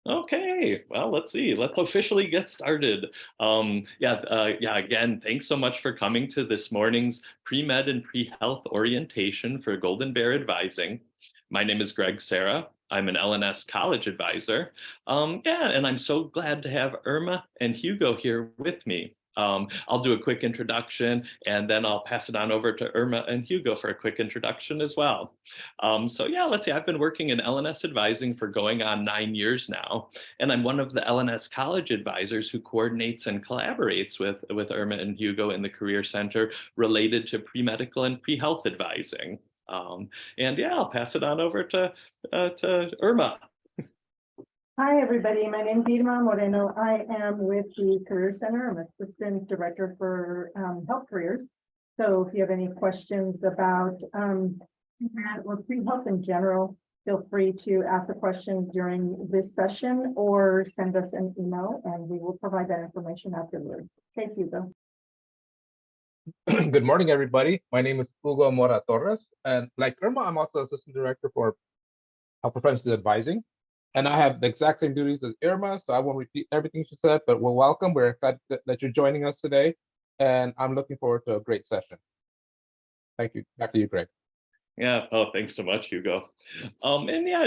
Okay, well, let's see. Let's officially get started. Again, thanks so much for coming to this morning's Pre-Med and Pre-Health orientation for Golden Bear Advising. My name is Greg Sarah. I'm an L&S College Advisor. And I'm so glad to have Irma and Hugo here with me. I'll do a quick introduction and then I'll pass it on over to Irma and Hugo for a quick introduction as well. Let's see, I've been working in L&S advising for going on 9 years now, and I'm one of the L&S College Advisors who coordinates and collaborates with Irma and Hugo in the Career Center related to pre-medical and pre-health advising. I'll pass it on over to Irma. Hi, everybody. My name is Irma Moreno. I am with the Career Center. I'm Assistant Director for Health Careers. So if you have any questions about or pre-health in general, feel free to ask a question during this session or send us an email and we will provide that information afterwards. Thank you, Hugo. Good morning, everybody. My name is Hugo Mora Torres, and like Irma, I'm also Assistant Director for Health Professions Advising. And I have the exact same duties as Irma, so I won't repeat everything she said, but we're welcome. We're excited that you're joining us today, and I'm looking forward to a great session. Thank you. Back to you, Greg. Yeah, oh, thanks so much, Hugo.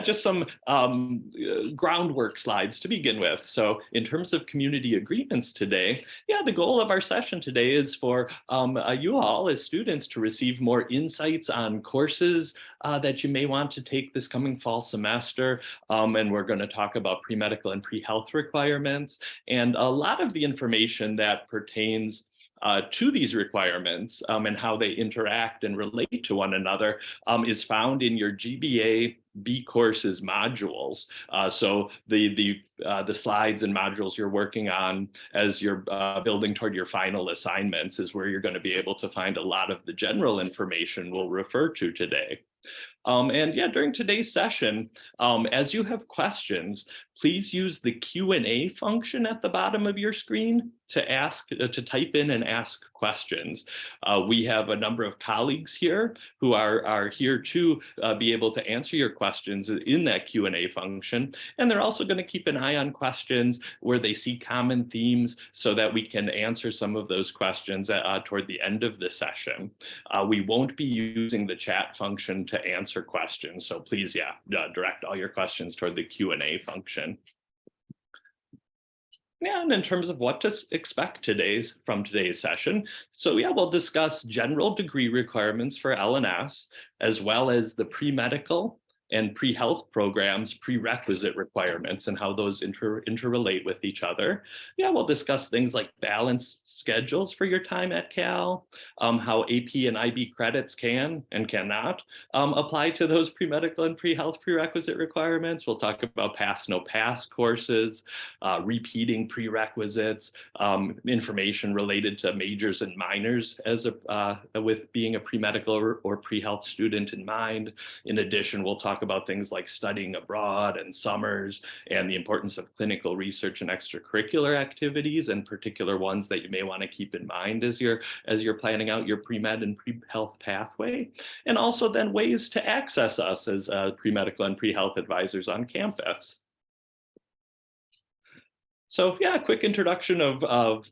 Just some groundwork slides to begin with. So in terms of community agreements today, the goal of our session today is for you all as students to receive more insights on courses that you may want to take this coming fall semester. And we're going to talk about pre-medical and pre-health requirements and a lot of the information that pertains to these requirements and how they interact and relate to one another is found in your GBA B courses modules. So the slides and modules you're working on as you're building toward your final assignments is where you're going to be able to find a lot of the general information we'll refer to today. During today's session, as you have questions, please use the Q&A function at the bottom of your screen to type in and ask questions. We have a number of colleagues here who are here to be able to answer your questions in that Q&A function. And they're also going to keep an eye on questions where they see common themes so that we can answer some of those questions toward the end of the session. We won't be using the chat function to answer questions. So please, direct all your questions toward the Q&A function. And in terms of what to expect from today's session, so we'll discuss general degree requirements for L&S, as well as the pre-medical and pre-health programs prerequisite requirements and how those interrelate with each other. We'll discuss things like balanced schedules for your time at Cal, how AP and IB credits can and cannot apply to those pre-medical and pre-health prerequisite requirements. We'll talk about pass, no pass courses, repeating prerequisites, information related to majors and minors with being a pre-medical or pre-health student in mind. In addition, we'll talk about things like studying abroad and summers and the importance of clinical research and extracurricular activities, and particular ones that you may want to keep in mind as you're planning out your pre-med and pre-health pathway, and also then ways to access us as pre-medical and pre-health advisors on campus. So a quick introduction of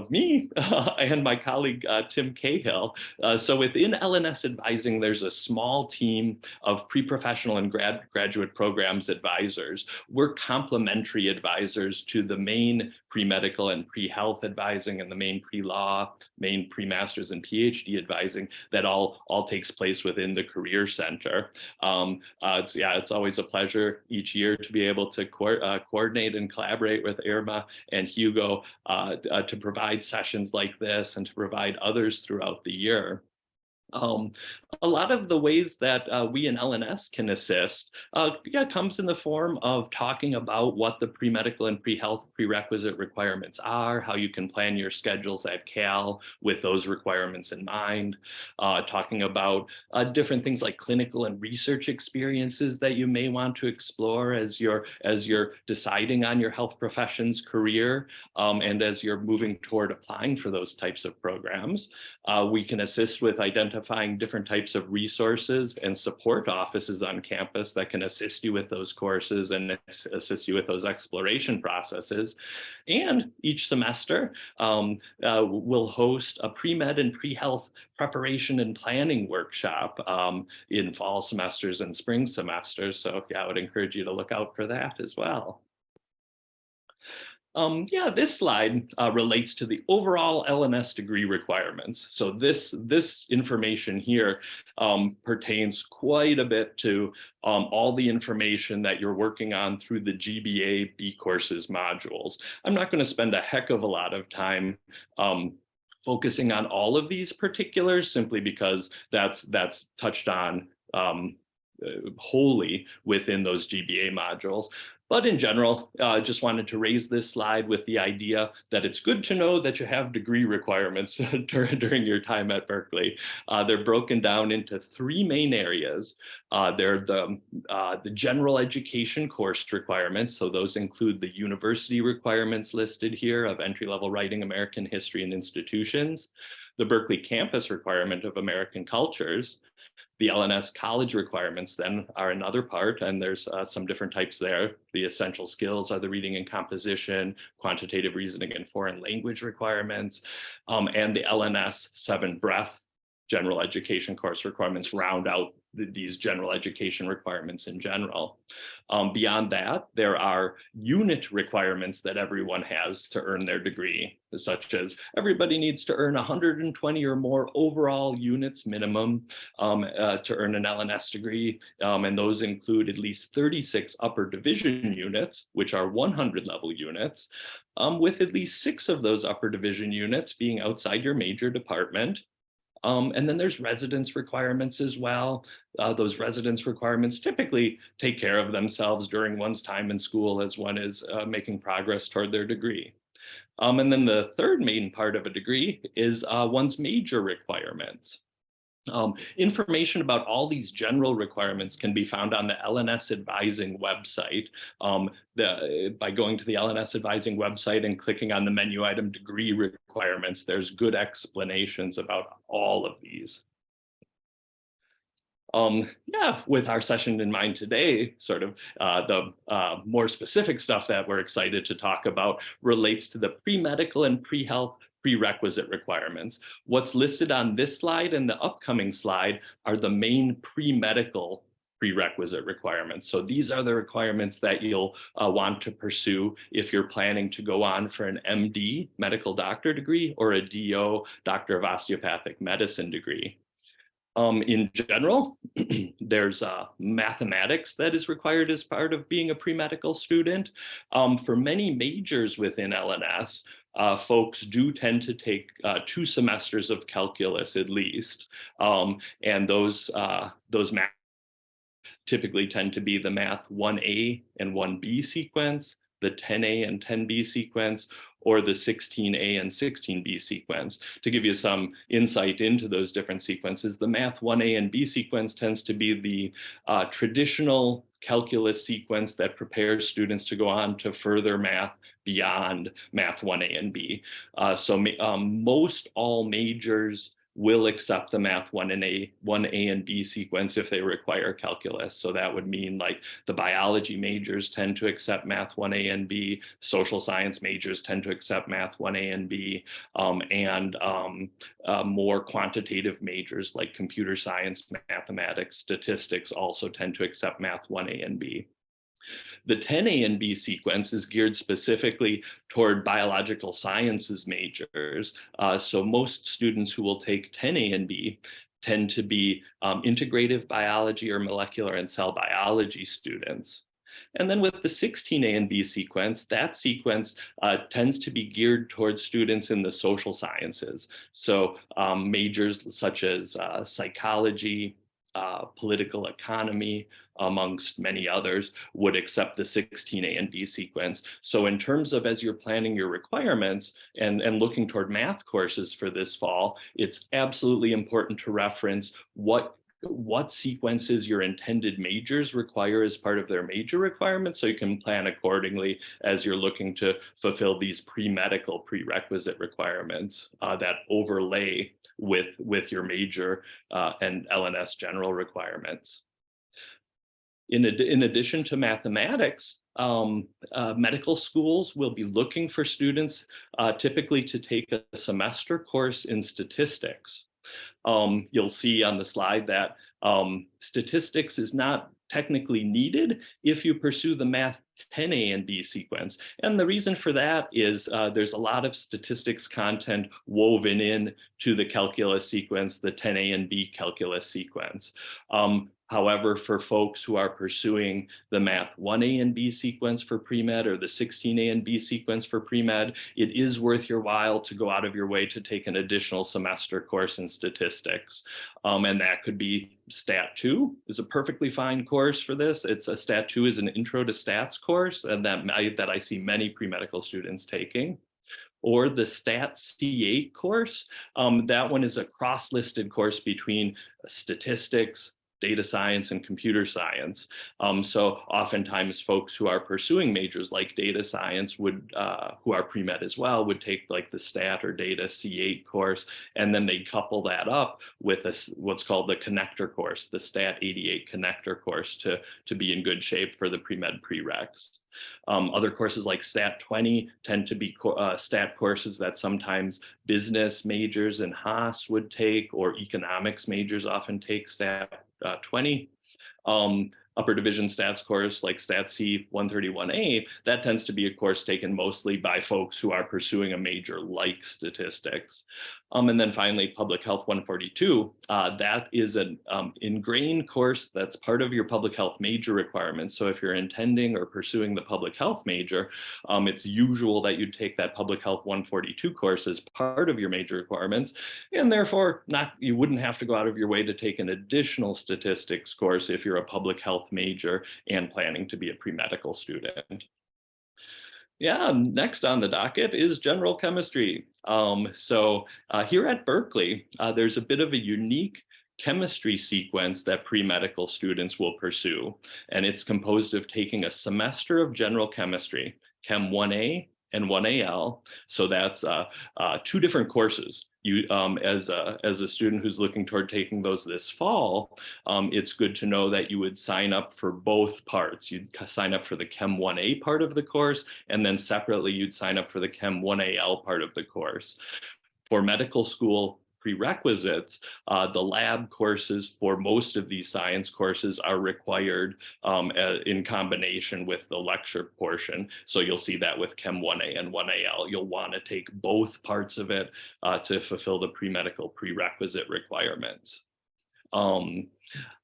me and my colleague, Tim Cahill. So within L&S Advising, there's a small team of pre-professional and graduate programs advisors. We're complementary advisors to the main pre-medical and pre-health advising and the main pre-law, main pre-masters and PhD advising that all takes place within the Career Center. It's always a pleasure each year to be able to coordinate and collaborate with Irma and Hugo to provide sessions like this and to provide others throughout the year. A lot of the ways that we in L&S can assist comes in the form of talking about what the pre-medical and pre-health prerequisite requirements are, how you can plan your schedules at Cal with those requirements in mind, talking about different things like clinical and research experiences that you may want to explore as you're deciding on your health professions career and as you're moving toward applying for those types of programs. We can assist with identifying identifying different types of resources and support offices on campus that can assist you with those courses and assist you with those exploration processes. And each semester, we'll host a pre-med and pre-health preparation and planning workshop in fall semesters and spring semesters. So yeah, I would encourage you to look out for that as well. Yeah, this slide relates to the overall L&S degree requirements. So this information here pertains quite a bit to all the information that you're working on through the GBA B courses modules. I'm not going to spend a heck of a lot of time focusing on all of these particulars, simply because that's touched on wholly within those GBA modules. But in general, just wanted to raise this slide with the idea that it's good to know that you have degree requirements during your time at Berkeley. They're broken down into three main areas. They're the general education course requirements. So those include the university requirements listed here of entry-level writing, American history, and institutions, the Berkeley campus requirement of American cultures. The L&S college requirements then are another part, and there's some different types there. The essential skills are the reading and composition, quantitative reasoning, and foreign language requirements, and the L&S 7 breadth general education course requirements round out these general education requirements in general. Beyond that, there are unit requirements that everyone has to earn their degree, such as everybody needs to earn 120 or more overall units minimum to earn an L&S degree, and those include at least 36 upper division units, which are 100 level units, with at least 6 of those upper division units being outside your major department. And then there's residence requirements as well. Those residence requirements typically take care of themselves during one's time in school as one is making progress toward their degree. And then the third main part of a degree is one's major requirements. Information about all these general requirements can be found on the L&S Advising website. By going to the L&S Advising website and clicking on the menu item degree requirements, there's good explanations about all of these. Yeah, with our session in mind today, sort of the more specific stuff that we're excited to talk about relates to the pre-medical and pre-health prerequisite requirements. What's listed on this slide and the upcoming slide are the main pre-medical prerequisite requirements. So these are the requirements that you'll want to pursue if you're planning to go on for an MD, medical doctor degree, or a DO, Doctor of Osteopathic Medicine degree. In general, there's mathematics that is required as part of being a pre-medical student. For many majors within L&S, folks do tend to take 2 semesters of calculus at least, and those math typically tend to be the math 1A and 1B sequence, the 10A and 10B sequence, or the 16A and 16B sequence. To give you some insight into those different sequences, the math 1A and B sequence tends to be the traditional calculus sequence that prepares students to go on to further math beyond math 1A and B. Most all majors will accept the math 1A and B sequence if they require calculus. So that would mean like the biology majors tend to accept math 1A and B, social science majors tend to accept math 1A and B, and more quantitative majors like computer science, mathematics, statistics also tend to accept math 1A and B. The 10A and B sequence is geared specifically toward biological sciences majors. So most students who will take 10A and B tend to be integrative biology or molecular and cell biology students. And then with the 16A and B sequence, that sequence tends to be geared towards students in the social sciences. So majors such as psychology, political economy, amongst many others, would accept the 16A and B sequence. So in terms of as you're planning your requirements and looking toward math courses for this fall, it's absolutely important to reference what what sequences your intended majors require as part of their major requirements, so you can plan accordingly as you're looking to fulfill these pre-medical prerequisite requirements that overlay with your major and L&S general requirements. In addition to mathematics, medical schools will be looking for students typically to take a semester course in statistics. You'll see on the slide that statistics is not technically needed if you pursue the Math 10A and B sequence. And the reason for that is there's a lot of statistics content woven in to the calculus sequence, the 10A and B calculus sequence. However, for folks who are pursuing the Math 1A and B sequence for pre-med or the 16A and B sequence for pre-med, it is worth your while to go out of your way to take an additional semester course in statistics. And that could be Stat 2 is a perfectly fine course for this. It's a Stat 2 is an intro to stats course, and that I see many pre-medical students taking. Or the Stat C8 course. That one is a cross-listed course between statistics, data science, and computer science. So oftentimes folks who are pursuing majors like data science would, who are pre-med as well, would take like the Stat or Data C8 course, and then they couple that up with what's called the connector course, the Stat 88 connector course to be in good shape for the pre-med prereqs. Other courses like Stat 20 tend to be stat courses that sometimes business majors and Haas would take, or economics majors often take Stat 20. Upper division stats course like Stat C 131A, that tends to be a course taken mostly by folks who are pursuing a major like statistics. And then finally, Public Health 142, that is an ingrained course that's part of your public health major requirements. So if you're intending or pursuing the public health major, it's usual that you take that Public Health 142 course as part of your major requirements, and therefore you wouldn't have to go out of your way to take an additional statistics course if you're a public health major and planning to be a pre-medical student. Yeah, next on the docket is general chemistry. Here at Berkeley, there's a bit of a unique chemistry sequence that pre-medical students will pursue, and it's composed of taking a semester of general chemistry, Chem 1A and 1AL. So that's 2 different courses. You, as a student who's looking toward taking those this fall, it's good to know that you would sign up for both parts. You'd sign up for the Chem 1A part of the course, and then separately you'd sign up for the Chem 1AL part of the course. For medical school prerequisites, the lab courses for most of these science courses are required in combination with the lecture portion. So you'll see that with Chem 1A and 1AL. You'll want to take both parts of it to fulfill the pre-medical prerequisite requirements.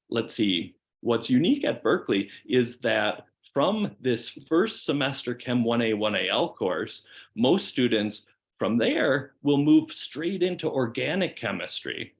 Let's see, what's unique at Berkeley is that from this first semester Chem 1A, 1AL course, most students from there will move straight into organic chemistry.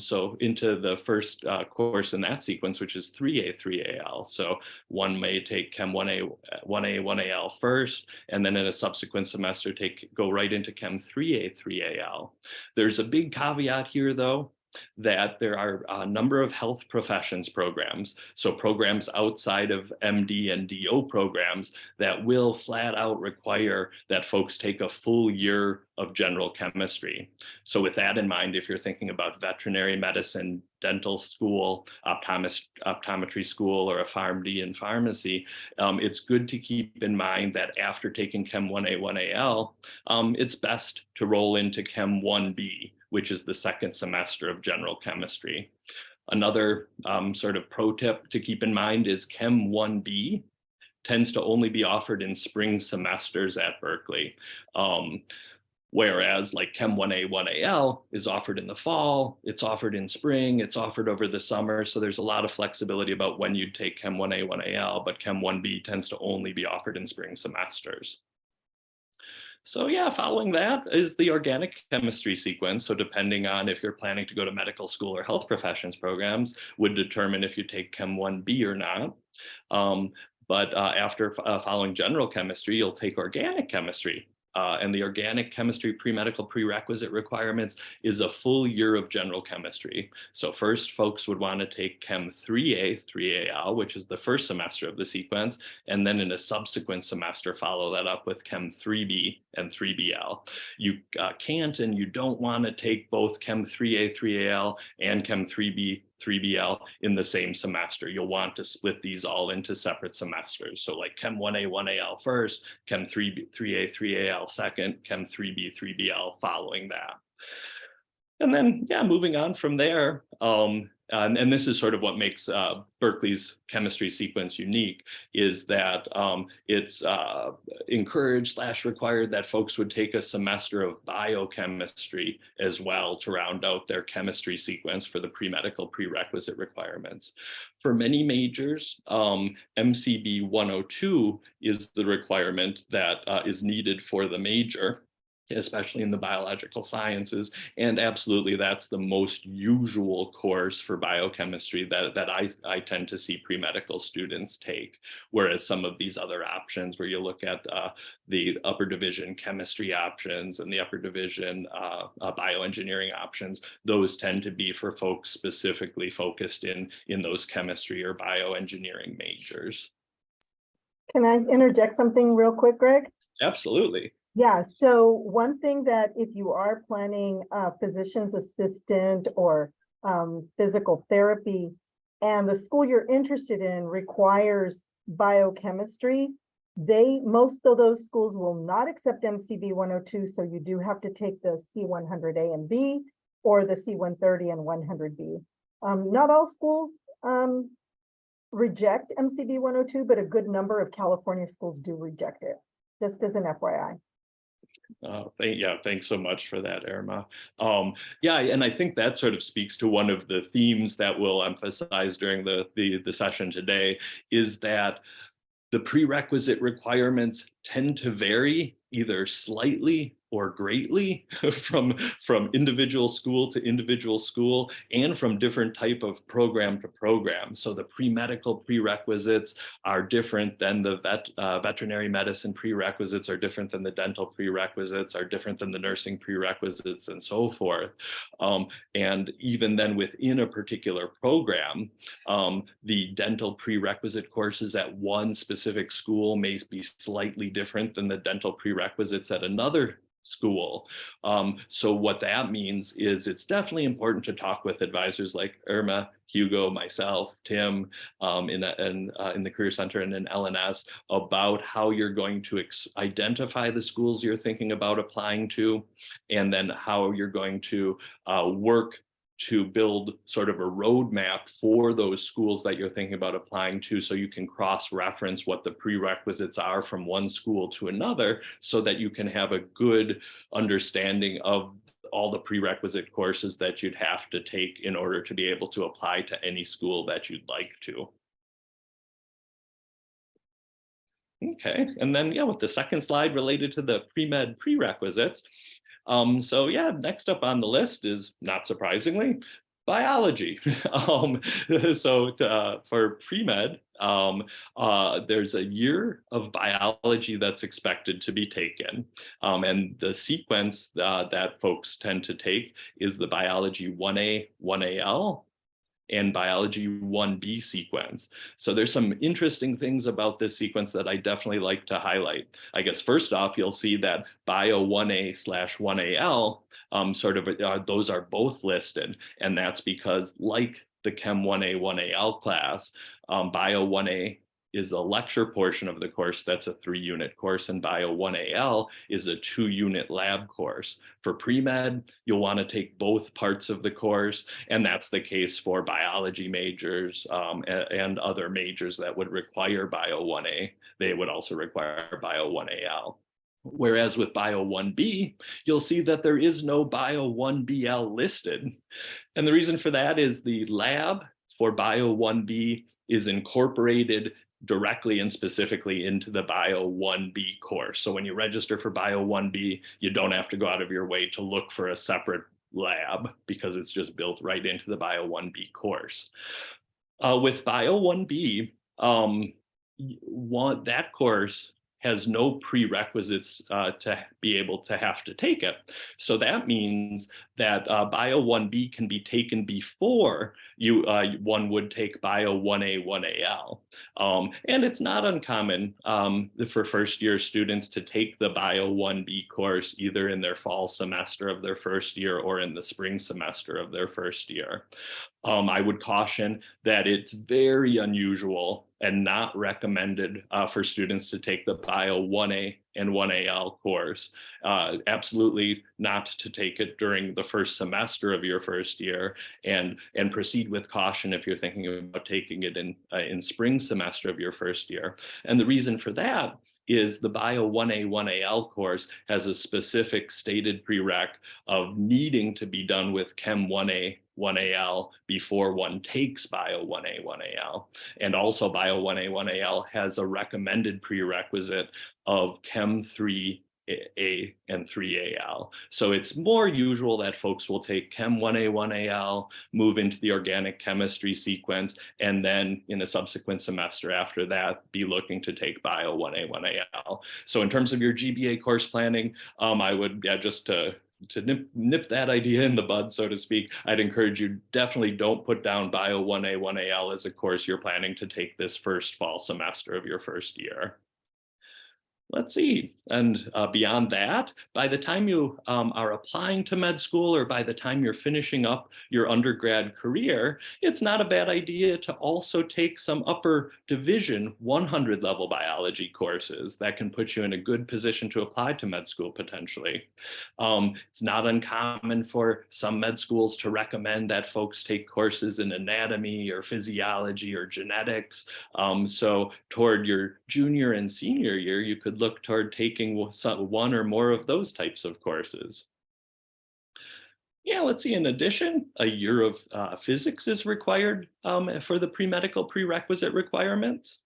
So into the first course in that sequence, which is 3A, 3AL. So one may take Chem 1A, 1AL first, and then in a subsequent semester go right into Chem 3A, 3AL. There's a big caveat here though, that there are a number of health professions programs, so programs outside of MD and DO programs that will flat out require that folks take a full year of general chemistry. So with that in mind, if you're thinking about veterinary medicine, dental school, optometry school, or a PharmD in pharmacy, it's good to keep in mind that after taking Chem 1A, 1AL, it's best to roll into Chem 1B, which is the second semester of general chemistry. Another sort of pro tip to keep in mind is Chem 1B tends to only be offered in spring semesters at Berkeley. Whereas like Chem 1A, 1AL is offered in the fall, it's offered in spring, it's offered over the summer. So there's a lot of flexibility about when you take Chem 1A, 1AL, but Chem 1B tends to only be offered in spring semesters. So yeah, following that is the organic chemistry sequence. So depending on if you're planning to go to medical school or health professions programs would determine if you take Chem 1B or not. But after following general chemistry, you'll take organic chemistry. and the organic chemistry pre-medical prerequisite requirements is a full year of general chemistry. So first, folks would want to take Chem 3A, 3AL, which is the first semester of the sequence, and then in a subsequent semester, follow that up with Chem 3B and 3BL. You can't and you don't want to take both Chem 3A, 3AL and Chem 3B, 3BL in the same semester. You'll want to split these all into separate semesters. So like Chem 1A, 1AL first, Chem 3A, 3AL second, Chem 3B, 3BL following that. And then, yeah, moving on from there, and this is sort of what makes Berkeley's chemistry sequence unique, is that it's encouraged / required that folks would take a semester of biochemistry as well to round out their chemistry sequence for the pre-medical prerequisite requirements. For many majors, MCB 102 is the requirement that is needed for the major, especially in the biological sciences. And absolutely, that's the most usual course for biochemistry that I tend to see pre-medical students take. Whereas some of these other options where you look at the upper division chemistry options and the upper division bioengineering options, those tend to be for folks specifically focused in those chemistry or bioengineering majors. Can I interject something real quick, Greg? Absolutely. Yeah, so one thing that if you are planning physician's assistant or physical therapy, and the school you're interested in requires biochemistry, most of those schools will not accept MCB 102, so you do have to take the C100A and B or the C130 and 100B. Not all schools reject MCB 102, but a good number of California schools do reject it, just as an FYI. Thanks so much for that, Irma. And I think that sort of speaks to one of the themes that we'll emphasize during the session today, is that the prerequisite requirements tend to vary either slightly or greatly from individual school to individual school and from different type of program to program. So the pre-medical prerequisites are different than the veterinary medicine prerequisites, are different than the dental prerequisites, are different than the nursing prerequisites, and so forth. And even then within a particular program, the dental prerequisite courses at one specific school may be slightly different than the dental prerequisites at another school. So what that means is it's definitely important to talk with advisors like Irma, Hugo, myself, Tim, in the Career Center and in L&S about how you're going to identify the schools you're thinking about applying to, and then how you're going to work to build sort of a roadmap for those schools that you're thinking about applying to, so you can cross-reference what the prerequisites are from one school to another, so that you can have a good understanding of all the prerequisite courses that you'd have to take in order to be able to apply to any school that you'd like to. Okay, and then with the second slide related to the pre-med prerequisites. Next up on the list is, not surprisingly, biology. For pre-med, there's a year of biology that's expected to be taken. And the sequence that folks tend to take is the biology 1A, 1AL, and biology 1B sequence. So there's some interesting things about this sequence that I definitely like to highlight. I guess first off, you'll see that bio 1A/1AL, those are both listed. And that's because, like the Chem 1A, 1AL class, bio 1A is a lecture portion of the course. That's a 3-unit course, and bio 1AL is a 2-unit lab course. For pre-med, you'll want to take both parts of the course, and that's the case for biology majors and other majors that would require bio 1A. They would also require bio 1AL. Whereas with bio 1B, you'll see that there is no bio 1BL listed. And the reason for that is the lab for bio 1B is incorporated directly and specifically into the bio 1B course. So when you register for bio 1B, you don't have to go out of your way to look for a separate lab, because it's just built right into the bio 1B course. With bio 1B, that course has no prerequisites to be able to have to take it. So that means that Bio 1B can be taken before one would take Bio 1A, 1AL. And it's not uncommon for first year students to take the Bio 1B course either in their fall semester of their first year or in the spring semester of their first year. I would caution that it's very unusual and not recommended for students to take the Bio 1A and 1AL course. Absolutely not to take it during the first semester of your first year, and proceed with caution if you're thinking about taking it in spring semester of your first year. And the reason for that is the Bio 1A, 1AL course has a specific stated prereq of needing to be done with Chem 1A, 1AL before one takes Bio 1A, 1AL. And also Bio 1A, 1AL has a recommended prerequisite of Chem 3A and 3AL. So it's more usual that folks will take Chem 1A, 1AL, move into the organic chemistry sequence, and then in a subsequent semester after that, be looking to take Bio 1A, 1AL. So in terms of your GBA course planning, I would, just to nip that idea in the bud, so to speak, I'd encourage you definitely don't put down Bio 1A, 1AL as a course you're planning to take this first fall semester of your first year. Let's see, and beyond that, by the time you are applying to med school or by the time you're finishing up your undergrad career, it's not a bad idea to also take some upper division 100 level biology courses that can put you in a good position to apply to med school potentially. It's not uncommon for some med schools to recommend that folks take courses in anatomy or physiology or genetics. So toward your junior and senior year, you could look toward taking one or more of those types of courses. Yeah, let's see, in addition, a year of physics is required for the pre-medical prerequisite requirements.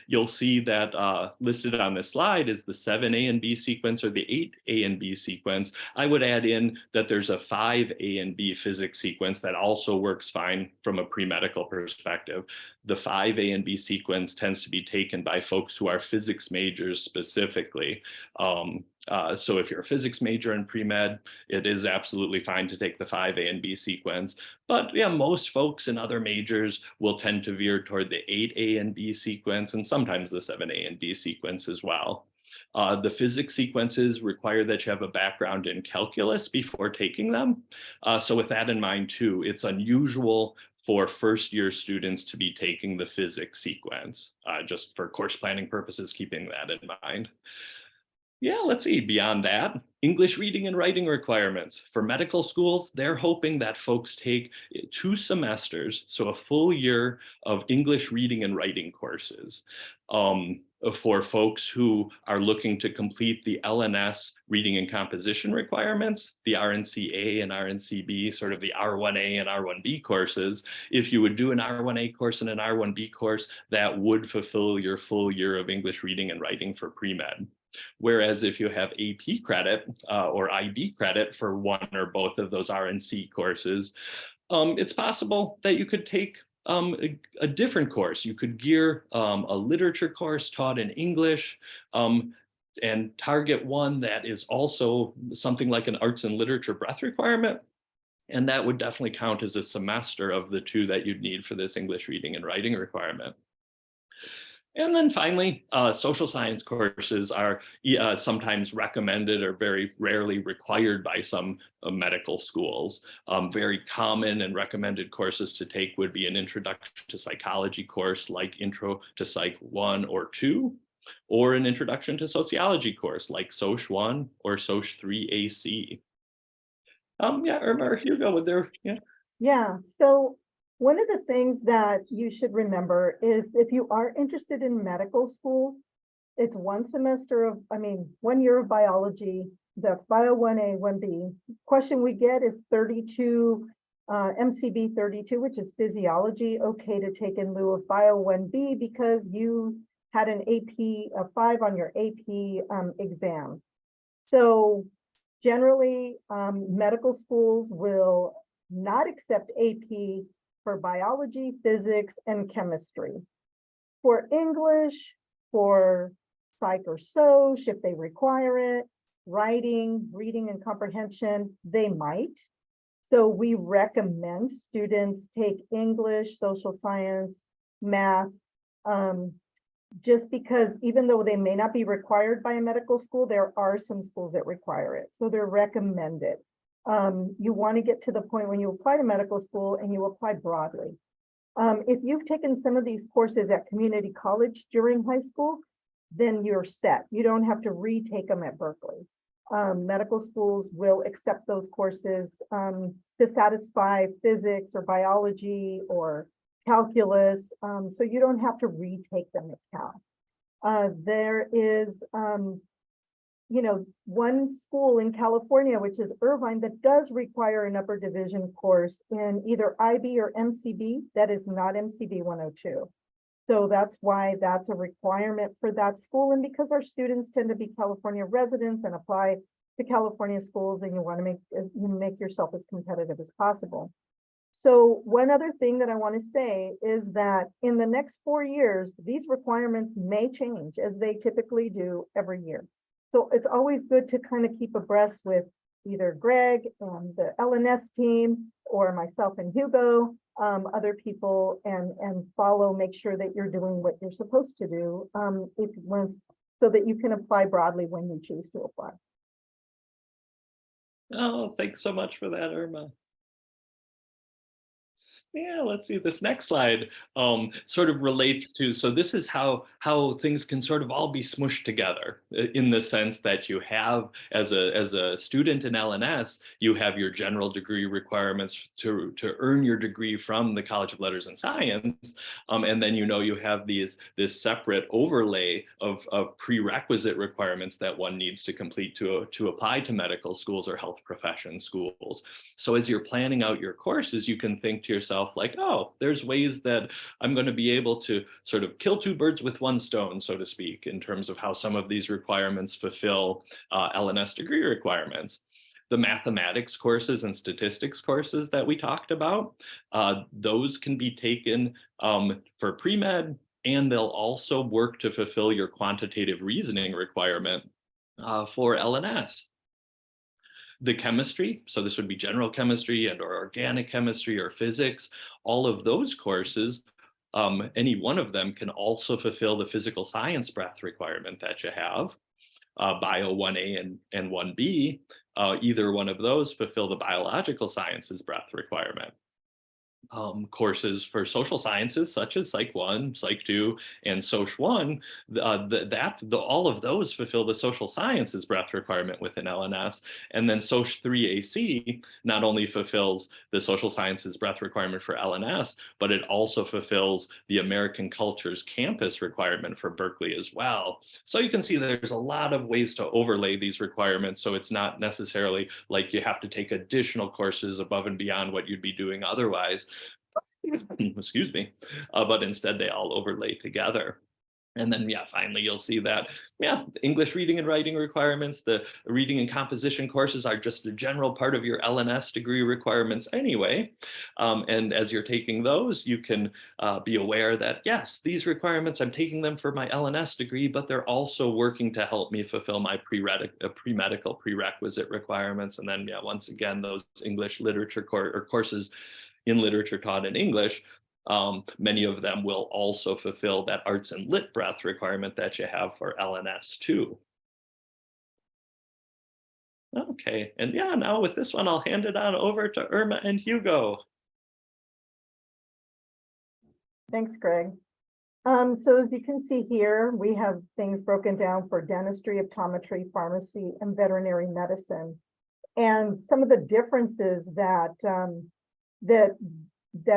You'll see that listed on this slide is the 7A and B sequence or the 8A and B sequence. I would add in that there's a 5A and B physics sequence that also works fine from a pre-medical perspective. The 5A and B sequence tends to be taken by folks who are physics majors specifically. So if you're a physics major in pre-med, it is absolutely fine to take the 5A and B sequence. But yeah, most folks in other majors will tend to veer toward the 8A and B sequence and sometimes the 7A and B sequence as well. The physics sequences require that you have a background in calculus before taking them. So with that in mind too, it's unusual for first year students to be taking the physics sequence, just for course planning purposes, keeping that in mind. Yeah, let's see, beyond that, English reading and writing requirements. For medical schools, they're hoping that folks take 2 semesters, so a full year of English reading and writing courses. For folks who are looking to complete the L&S reading and composition requirements, the RNCA and RNCB, sort of the R1A and R1B courses, if you would do an R1A course and an R1B course, that would fulfill your full year of English reading and writing for pre-med. Whereas if you have AP credit or IB credit for one or both of those RNC courses, it's possible that you could take a different course. You could gear a literature course taught in English and target one that is also something like an arts and literature breadth requirement. And that would definitely count as a semester of the 2 that you'd need for this English reading and writing requirement. And then finally, social science courses are sometimes recommended or very rarely required by some medical schools. Very common and recommended courses to take would be an introduction to psychology course like Intro to Psych 1 or 2, or an introduction to sociology course like Soc 1 or Soc 3 AC. Yeah, Irma or Hugo, would there, yeah. Yeah, so one of the things that you should remember is if you are interested in medical school, it's 1 semester of, 1 year of biology, that's Bio 1A, 1B. Question we get is 32, MCB 32, which is physiology, okay to take in lieu of Bio 1B because you had an AP, a 5 on your AP exam. So generally, medical schools will not accept AP for biology, physics, and chemistry. For English, for psych or soc if they require it, writing, reading and comprehension, they might. So we recommend students take English, social science, math, just because even though they may not be required by a medical school, there are some schools that require it. So they're recommended. You want to get to the point when you apply to medical school and you apply broadly. If you've taken some of these courses at community college during high school, then you're set. You don't have to retake them at Berkeley. Medical schools will accept those courses to satisfy physics or biology or calculus, so you don't have to retake them at Cal. There is, one school in California, which is Irvine, that does require an upper division course in either IB or MCB. That is not MCB 102. So that's why that's a requirement for that school. And because our students tend to be California residents and apply to California schools, and you want to make yourself as competitive as possible. So one other thing that I want to say is that in the next 4 years, these requirements may change as they typically do every year. So it's always good to kind of keep abreast with either Greg and the L&S team or myself and Hugo, other people, and follow, make sure that you're doing what you're supposed to do so that you can apply broadly when you choose to apply. Oh, thanks so much for that, Irma. Yeah, let's see, this next slide sort of relates to, so this is how things can sort of all be smushed together in the sense that you have, as a student in L&S, you have your general degree requirements to earn your degree from the College of Letters and Science, and then you have this separate overlay of prerequisite requirements that one needs to complete to apply to medical schools or health profession schools. So as you're planning out your courses, you can think to yourself like, oh, there's ways that I'm going to be able to sort of kill two birds with one stone, so to speak, in terms of how some of these requirements fulfill L&S degree requirements. The mathematics courses and statistics courses that we talked about, those can be taken for pre-med, and they'll also work to fulfill your quantitative reasoning requirement for L&S. The chemistry, so this would be general chemistry and or organic chemistry or physics, all of those courses, any one of them can also fulfill the physical science breadth requirement that you have. Bio 1A and 1B, either one of those fulfill the biological sciences breadth requirement. Courses for social sciences such as Psych 1, Psych 2, and Soc 1, all of those fulfill the social sciences breadth requirement within L&S. And then Soc 3 AC not only fulfills the social sciences breadth requirement for L&S, but it also fulfills the American Cultures campus requirement for Berkeley as well. So you can see there's a lot of ways to overlay these requirements. So it's not necessarily like you have to take additional courses above and beyond what you'd be doing otherwise. Excuse me, but instead they all overlay together. And then, finally, you'll see that, English reading and writing requirements, the reading and composition courses are just a general part of your L&S degree requirements anyway. And as you're taking those, you can be aware that, yes, these requirements, I'm taking them for my L&S degree, but they're also working to help me fulfill my pre-medical prerequisite requirements. And then, once again, those English literature courses in literature taught in English, many of them will also fulfill that arts and lit breadth requirement that you have for L&S too. Okay, and now with this one, I'll hand it on over to Irma and Hugo. Thanks, Greg. So as you can see here, we have things broken down for dentistry, optometry, pharmacy, and veterinary medicine. And some of the differences that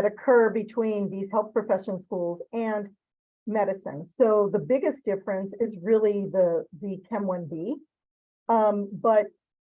occur between these health profession schools and medicine. So the biggest difference is really the Chem 1B, but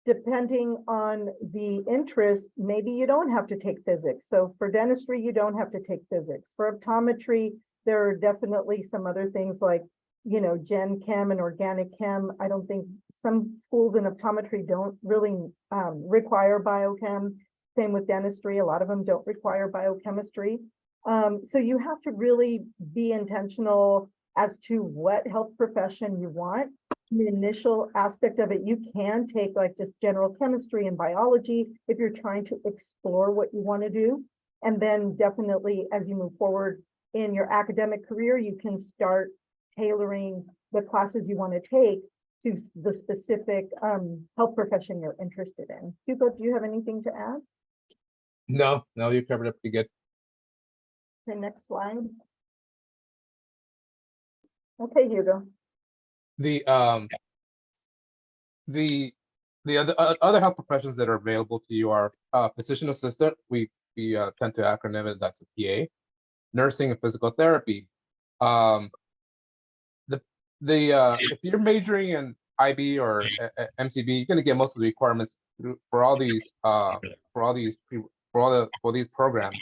depending on the interest, maybe you don't have to take physics. So for dentistry, you don't have to take physics. For optometry, there are definitely some other things like, gen chem and organic chem. I don't think some schools in optometry don't really require biochem. Same with dentistry, a lot of them don't require biochemistry. So you have to really be intentional as to what health profession you want. The initial aspect of it, you can take like just general chemistry and biology if you're trying to explore what you want to do. And then definitely as you move forward in your academic career, you can start tailoring the classes you want to take to the specific health profession you're interested in. Hugo, do you have anything to add? No, you covered it pretty good. The next slide. Okay, Hugo. The other health professions that are available to you are physician assistant. We tend to acronym it, that's a PA. Nursing and physical therapy. If you're majoring in IB or MCB, you're going to get most of the requirements for all these programs.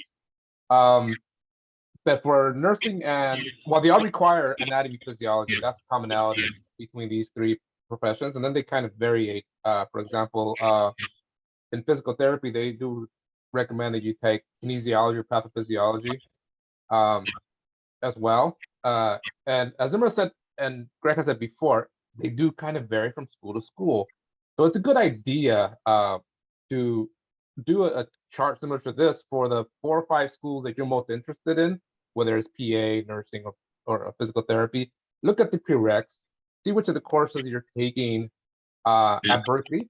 But for nursing and they all require anatomy physiology. That's the commonality between these three professions, and then they kind of variate. For example, in physical therapy, they do recommend that you take kinesiology or pathophysiology as well. And as Imra said, and Greg has said before, they do kind of vary from school to school. So it's a good idea to do a chart similar to this for the 4 or 5 schools that you're most interested in, whether it's PA, nursing, or physical therapy. Look at the prereqs, see which of the courses you're taking at Berkeley,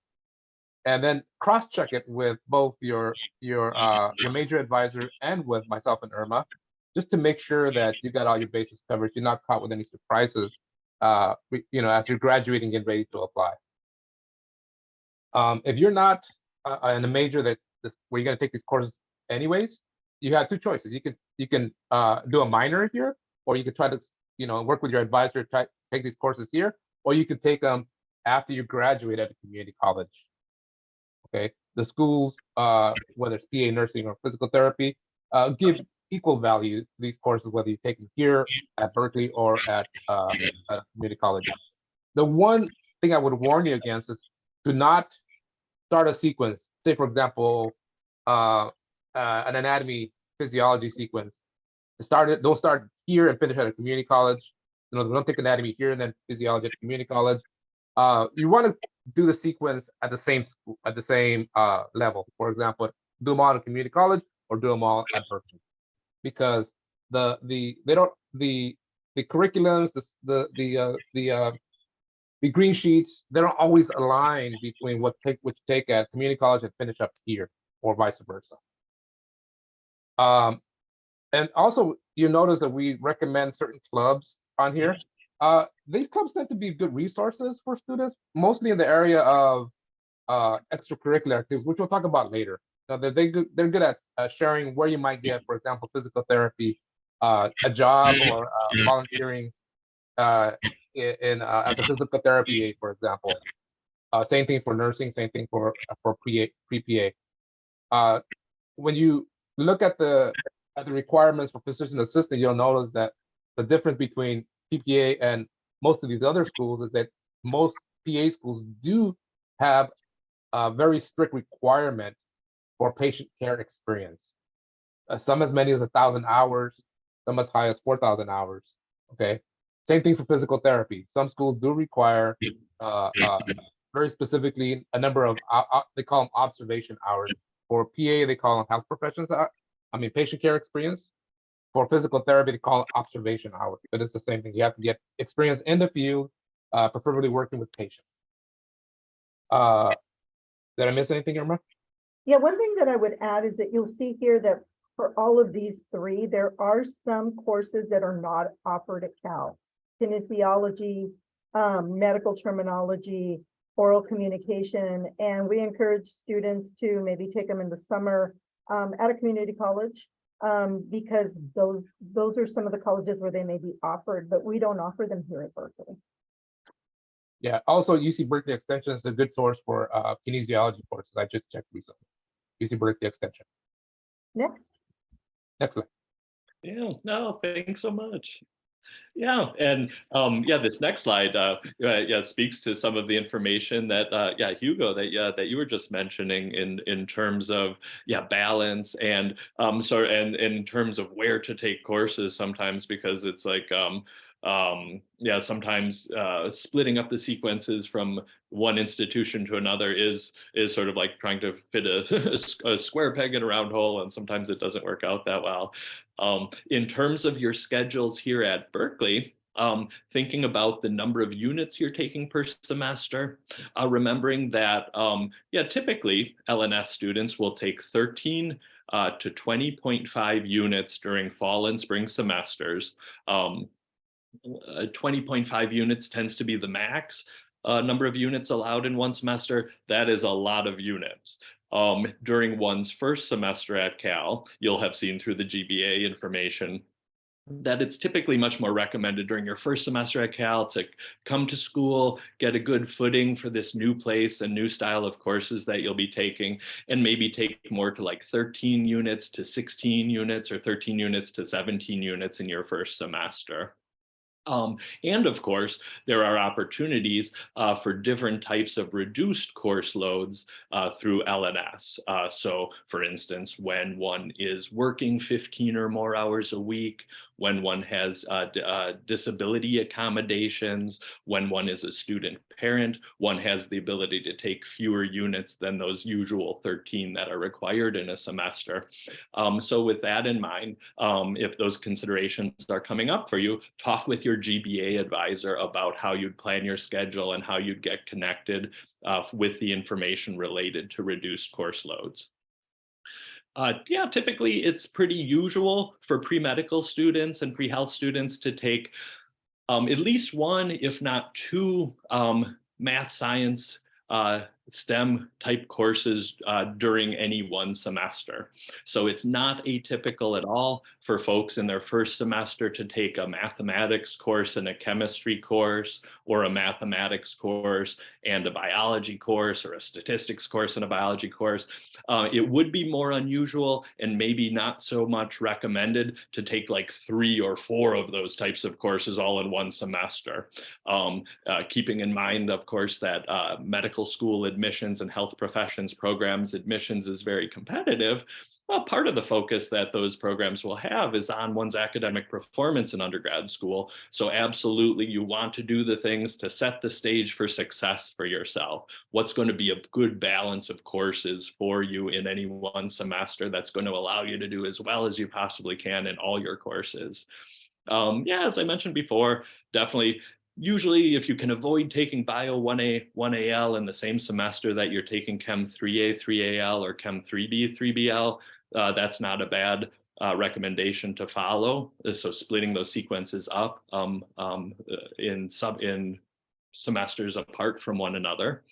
and then cross-check it with both your major advisor and with myself and Irma, just to make sure that you got all your bases covered. You're not caught with any surprises, as you're graduating and ready to apply. If you're not in a major where you're going to take these courses anyways, you have 2 choices. You can do a minor here, or you could try to work with your advisor to take these courses here, or you could take them after you graduate at a community college. Okay, the schools, whether it's PA, nursing, or physical therapy, give equal value to these courses, whether you take them here at Berkeley or at a community college. The one thing I would warn you against is to not start a sequence. Say, for example, an anatomy physiology sequence. Don't start here and finish at a community college. Don't take anatomy here and then physiology at a community college. You want to do the sequence at the same school, at the same level. For example, do them all at a community college or do them all at Berkeley, because the curriculums, the green sheets, they don't always align between what you take at community college and finish up here, or vice versa. And also, you notice that we recommend certain clubs on here. These clubs tend to be good resources for students, mostly in the area of extracurricular activities, which we'll talk about later. They're good at sharing where you might get, for example, physical therapy, a job, or volunteering as a physical therapy aide, for example. Same thing for nursing, same thing for pre-PA. When you look at the requirements for physician assistant, you'll notice that the difference between PPA and most of these other schools is that most PA schools do have a very strict requirement for patient care experience. Some as many as 1,000 hours, some as high as 4,000 hours. Okay. Same thing for physical therapy. Some schools do require very specifically a number of they call them observation hours. For PA, they call them health professions. Patient care experience. For physical therapy, they call it observation hours, but it's the same thing. You have to get experience in the field, preferably working with patients. Did I miss anything, Irma? Yeah, one thing that I would add is that you'll see here that for all of these 3, there are some courses that are not offered at Cal. Kinesiology, medical terminology, oral communication, and we encourage students to maybe take them in the summer at a community college, because those are some of the colleges where they may be offered, but we don't offer them here at Berkeley. Yeah, also UC Berkeley Extension is a good source for kinesiology courses. I just checked recently. UC Berkeley Extension. Next slide. Yeah, no, thanks so much. Yeah, and this next slide speaks to some of the information that Hugo that you were just mentioning in terms of balance and in terms of where to take courses sometimes, because it's like Yeah, sometimes splitting up the sequences from one institution to another is sort of like trying to fit a square peg in a round hole, and sometimes it doesn't work out that well. In terms of your schedules here at Berkeley, thinking about the number of units you're taking per semester, remembering that, yeah, typically L&S students will take 13 to 20.5 units during fall and spring semesters. 20.5 units tends to be the max number of units allowed in one semester. That is a lot of units. During one's first semester at Cal, you'll have seen through the GBA information that it's typically much more recommended during your first semester at Cal to come to school, get a good footing for this new place and new style of courses that you'll be taking, and maybe take more to like 13 units to 16 units or 13 units to 17 units in your first semester. And of course, there are opportunities for different types of reduced course loads through L&S. So for instance, when one is working 15 or more hours a week, when one has disability accommodations, when one is a student parent, one has the ability to take fewer units than those usual 13 that are required in a semester. So with that in mind, if those considerations are coming up for you, talk with your GBA advisor about how you'd plan your schedule and how you'd get connected with the information related to reduced course loads. Yeah, typically it's pretty usual for pre-medical students and pre-health students to take at least one, if not two, math, science, STEM type courses during any one semester. So it's not atypical at all for folks in their first semester to take a mathematics course and a chemistry course, or a mathematics course and a biology course, or a statistics course and a biology course. It would be more unusual and maybe not so much recommended to take like 3 or 4 of those types of courses all in one semester. Keeping in mind, of course, that medical school admissions and health professions programs admissions is very competitive. Part of the focus that those programs will have is on one's academic performance in undergrad school. So absolutely, you want to do the things to set the stage for success for yourself. What's going to be a good balance of courses for you in any one semester that's going to allow you to do as well as you possibly can in all your courses. Yeah, as I mentioned before, definitely, usually if you can avoid taking Bio 1A, 1AL in the same semester that you're taking Chem 3A, 3AL, or Chem 3B, 3BL, that's not a bad recommendation to follow. So splitting those sequences up in semesters apart from one another.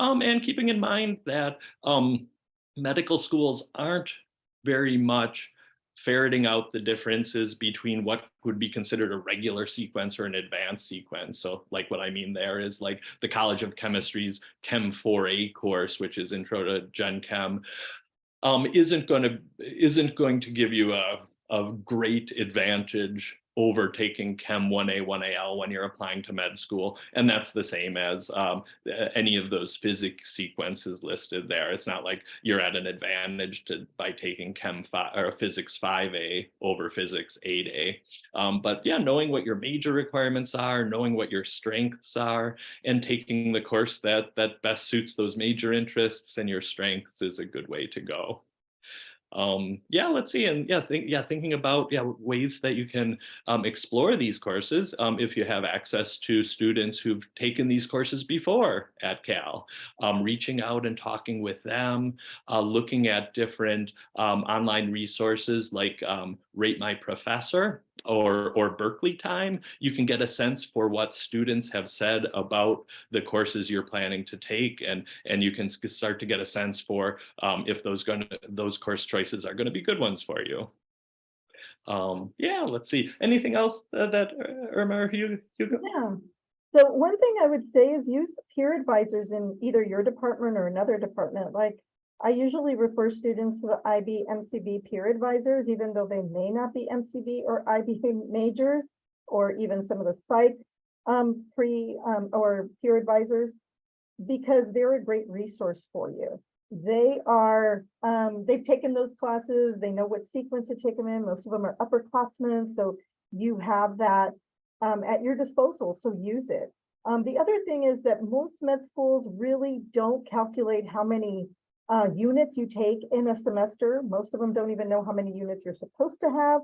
And keeping in mind that medical schools aren't very much ferreting out the differences between what would be considered a regular sequence or an advanced sequence. So like what I mean there is like the College of Chemistry's Chem 4A course, which is Intro to Gen Chem, isn't going to give you a great advantage over taking Chem 1A, 1AL when you're applying to med school. And that's the same as any of those physics sequences listed there. It's not like you're at an advantage by taking Chem 5 or Physics 5A over Physics 8A. But yeah, knowing what your major requirements are, knowing what your strengths are, and taking the course that best suits those major interests and your strengths is a good way to go. Yeah, let's see. And thinking about ways that you can explore these courses if you have access to students who've taken these courses before at Cal, reaching out and talking with them, looking at different online resources like Rate My Professor or Berkeley Time. You can get a sense for what students have said about the courses you're planning to take, and you can start to get a sense for if those course choices are going to be good ones for you. Yeah, let's see. Anything else that Irma or Hugo? Yeah. So one thing I would say is use the peer advisors in either your department or another department. Like I usually refer students to the IB MCB peer advisors, even though they may not be MCB or IB majors, or even some of the psych or peer advisors, because they're a great resource for you. They are, they've taken those classes, they know what sequence to take them in. Most of them are upperclassmen, so you have that at your disposal, so use it. The other thing is that most med schools really don't calculate how many units you take in a semester. Most of them don't even know how many units you're supposed to have.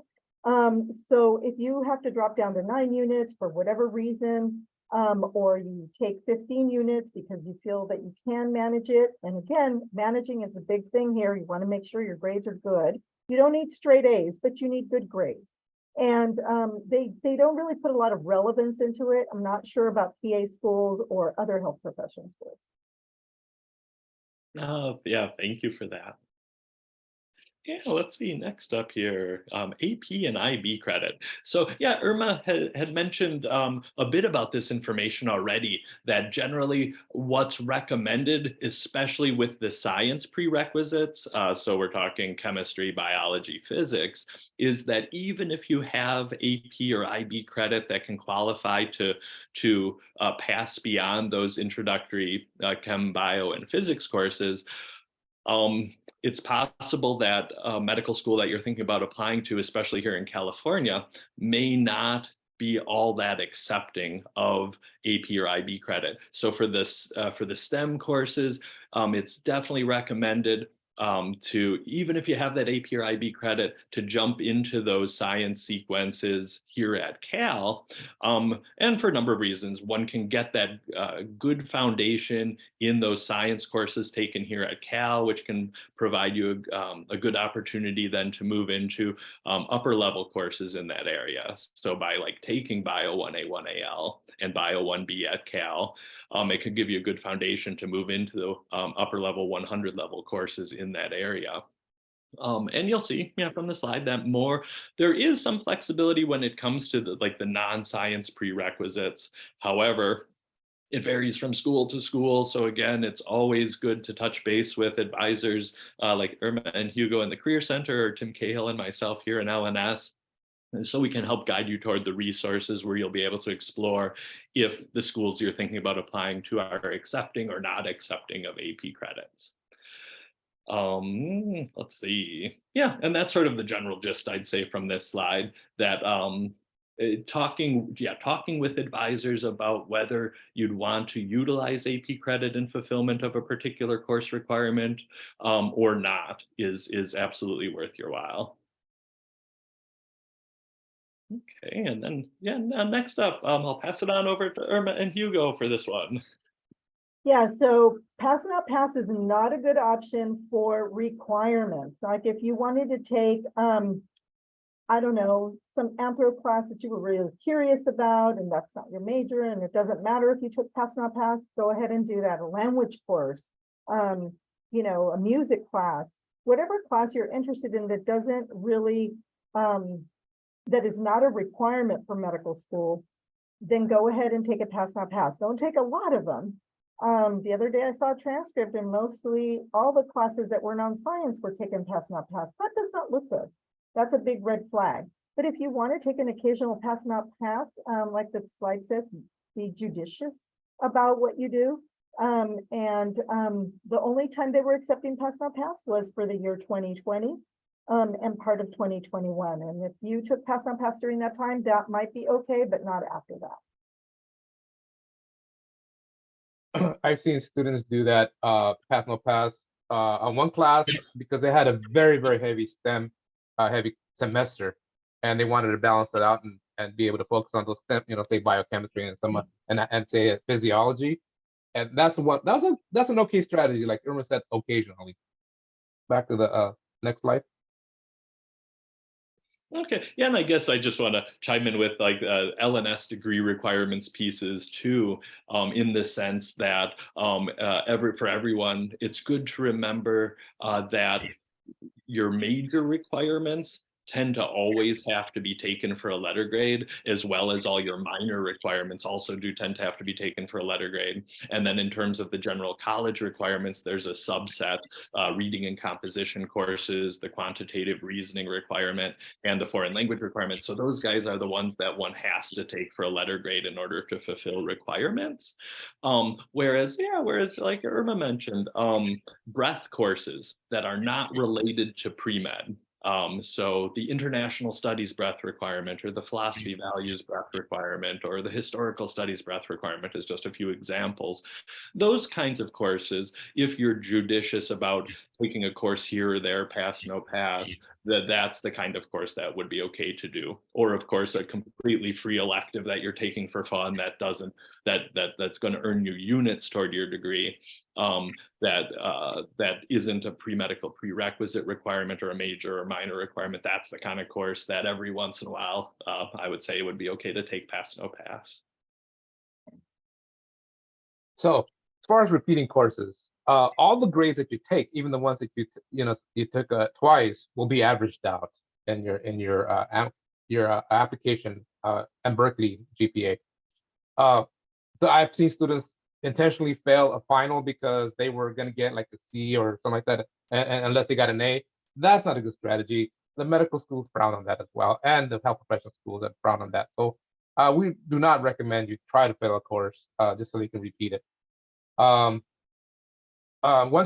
So if you have to drop down to 9 units for whatever reason, or you take 15 units because you feel that you can manage it. And again, managing is a big thing here. You want to make sure your grades are good. You don't need straight A's, but you need good grades. And they don't really put a lot of relevance into it. I'm not sure about PA schools or other health profession schools. Yeah, thank you for that. Yeah, let's see, next up here, AP and IB credit. So yeah, Irma had mentioned a bit about this information already, that generally what's recommended, especially with the science prerequisites, so we're talking chemistry, biology, physics, is that even if you have AP or IB credit that can qualify to pass beyond those introductory chem, bio, and physics courses, it's possible that a medical school that you're thinking about applying to, especially here in California, may not be all that accepting of AP or IB credit. So for this, for the STEM courses, it's definitely recommended to, even if you have that AP or IB credit, to jump into those science sequences here at Cal. And for a number of reasons, one can get that good foundation in those science courses taken here at Cal, which can provide you a good opportunity then to move into upper level courses in that area. So by like taking Bio 1A, 1AL and Bio 1B at Cal, it could give you a good foundation to move into the upper level 100 level courses in that area. And you'll see, yeah, from the slide that there is some flexibility when it comes to the non-science prerequisites. However, it varies from school to school. So again, it's always good to touch base with advisors like Irma and Hugo in the Career Center, or Tim Cahill and myself here in L&S. And so we can help guide you toward the resources where you'll be able to explore if the schools you're thinking about applying to are accepting or not accepting of AP credits. Let's see. Yeah, and that's sort of the general gist, I'd say, from this slide, that talking with advisors about whether you'd want to utilize AP credit in fulfillment of a particular course requirement or not is absolutely worth your while. Okay, and then yeah, next up, I'll pass it on over to Irma and Hugo for this one. Yeah, so pass not pass is not a good option for requirements. Like if you wanted to take, I don't know, some anthro class that you were really curious about, and that's not your major, and it doesn't matter if you took pass not pass, go ahead and do that. A language course, you know, a music class, whatever class you're interested in that doesn't really, that is not a requirement for medical school, then go ahead and take a pass not pass. Don't take a lot of them. The other day I saw a transcript and mostly all the classes that were non-science were taken pass not pass. That does not look good. That's a big red flag. But if you want to take an occasional pass not pass, like the slide says, be judicious about what you do. The only time they were accepting pass not pass was for the year 2020 and part of 2021. And if you took pass not pass during that time, that might be okay, but not after that. I've seen students do that pass no pass on one class because they had a very, very heavy STEM heavy semester, and they wanted to balance it out and be able to focus on those STEM, you know, say biochemistry and some and say physiology. And that's an okay strategy, like Irma said, occasionally. Back to the next slide. Okay, yeah, and I guess I just want to chime in with like L&S degree requirements pieces too, in the sense that for everyone, it's good to remember that your major requirements tend to always have to be taken for a letter grade, as well as all your minor requirements also do tend to have to be taken for a letter grade. And then in terms of the general college requirements, there's a subset, reading and composition courses, the quantitative reasoning requirement, and the foreign language requirement. So those guys are the ones that one has to take for a letter grade in order to fulfill requirements. Whereas like Irma mentioned, breadth courses that are not related to pre-med, So the international studies breadth requirement, or the philosophy values breadth requirement, or the historical studies breadth requirement is just a few examples. Those kinds of courses, if you're judicious about taking a course here or there, pass, no pass, that's the kind of course that would be okay to do. Or of course, a completely free elective that you're taking for fun that's going to earn you units toward your degree. That isn't a pre-medical prerequisite requirement or a major or minor requirement. That's the kind of course that every once in a while, I would say it would be okay to take pass, no pass. So as far as repeating courses, all the grades that you take, even the ones that you took twice, will be averaged out in your application and Berkeley GPA. So I've seen students intentionally fail a final because they were going to get like a C or something like that, and unless they got an A. That's not a good strategy. The medical schools frown on that as well, and the health professional schools that frown on that. So we do not recommend you try to fail a course just so you can repeat it. Once